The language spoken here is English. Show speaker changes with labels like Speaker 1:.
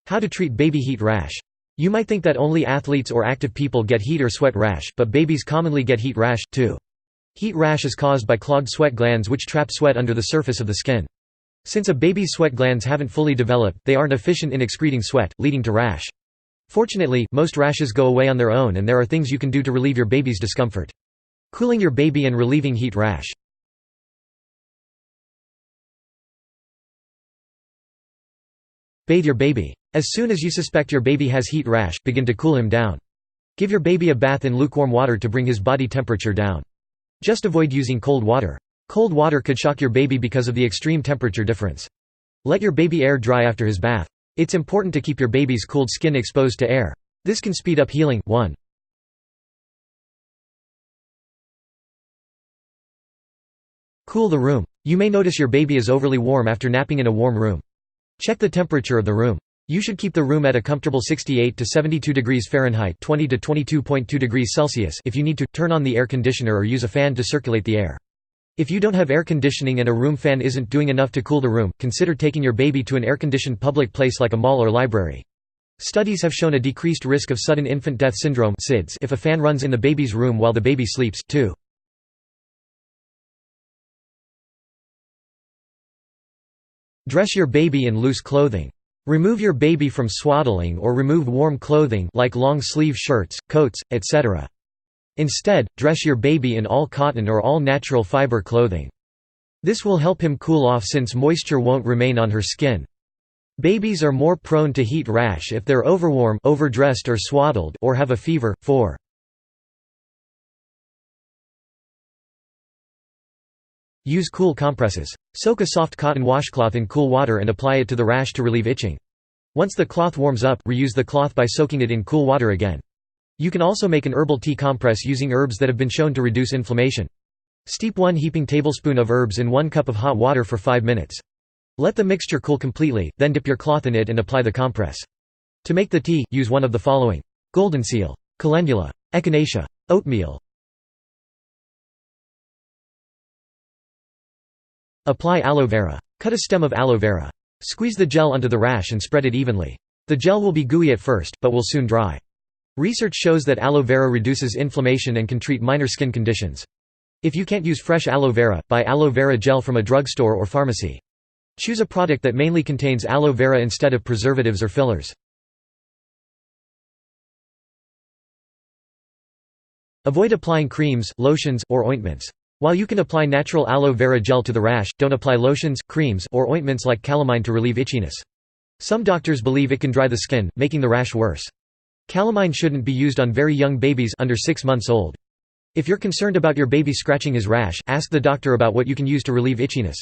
Speaker 1: How to treat baby heat rash. You might think that only athletes or active people get heat or sweat rash, but babies commonly get heat rash, too. Heat rash is caused by clogged sweat glands which trap sweat under the surface of the skin. Since a baby's sweat glands haven't fully developed, they aren't efficient in excreting sweat, leading to rash. Fortunately, most rashes go away on their own, and there are things you can do to relieve your baby's discomfort. Cooling your baby and relieving heat rash. Bathe your baby. As soon as you suspect your baby has heat rash, begin to cool him down. Give your baby a bath in lukewarm water to bring his body temperature down. Just avoid using cold water. Cold water could shock your baby because of the extreme temperature difference. Let your baby air dry after his bath. It's important to keep your baby's cooled skin exposed to air. This can speed up healing. 1. Cool the room. You may notice your baby is overly warm after napping in a warm room. Check the temperature of the room. You should keep the room at a comfortable 68 to 72 degrees Fahrenheit 20 to 22.2 degrees Celsius. If you need to, turn on the air conditioner or use a fan to circulate the air. If you don't have air conditioning and a room fan isn't doing enough to cool the room, consider taking your baby to an air-conditioned public place like a mall or library. Studies have shown a decreased risk of sudden infant death syndrome (SIDS) if a fan runs in the baby's room while the baby sleeps. 2. Dress your baby in loose clothing. Remove your baby from swaddling or remove warm clothing like long-sleeve shirts, coats, etc. Instead, dress your baby in all cotton or all natural fiber clothing. This will help him cool off since moisture won't remain on her skin. Babies are more prone to heat rash if they're overwarm, overdressed or swaddled, or have a fever. 4. Use cool compresses. Soak a soft cotton washcloth in cool water and apply it to the rash to relieve itching. Once the cloth warms up, reuse the cloth by soaking it in cool water again. You can also make an herbal tea compress using herbs that have been shown to reduce inflammation. Steep 1 heaping tablespoon of herbs in 1 cup of hot water for 5 minutes. Let the mixture cool completely, then dip your cloth in it and apply the compress. To make the tea, use one of the following: golden seal, calendula, echinacea, oatmeal. Apply aloe vera. Cut a stem of aloe vera. Squeeze the gel onto the rash and spread it evenly. The gel will be gooey at first, but will soon dry. Research shows that aloe vera reduces inflammation and can treat minor skin conditions. If you can't use fresh aloe vera, buy aloe vera gel from a drugstore or pharmacy. Choose a product that mainly contains aloe vera instead of preservatives or fillers. Avoid applying creams, lotions, or ointments. While you can apply natural aloe vera gel to the rash, don't apply lotions, creams, or ointments like calamine to relieve itchiness. Some doctors believe it can dry the skin, making the rash worse. Calamine shouldn't be used on very young babies under 6 months old. If you're concerned about your baby scratching his rash, ask the doctor about what you can use to relieve itchiness.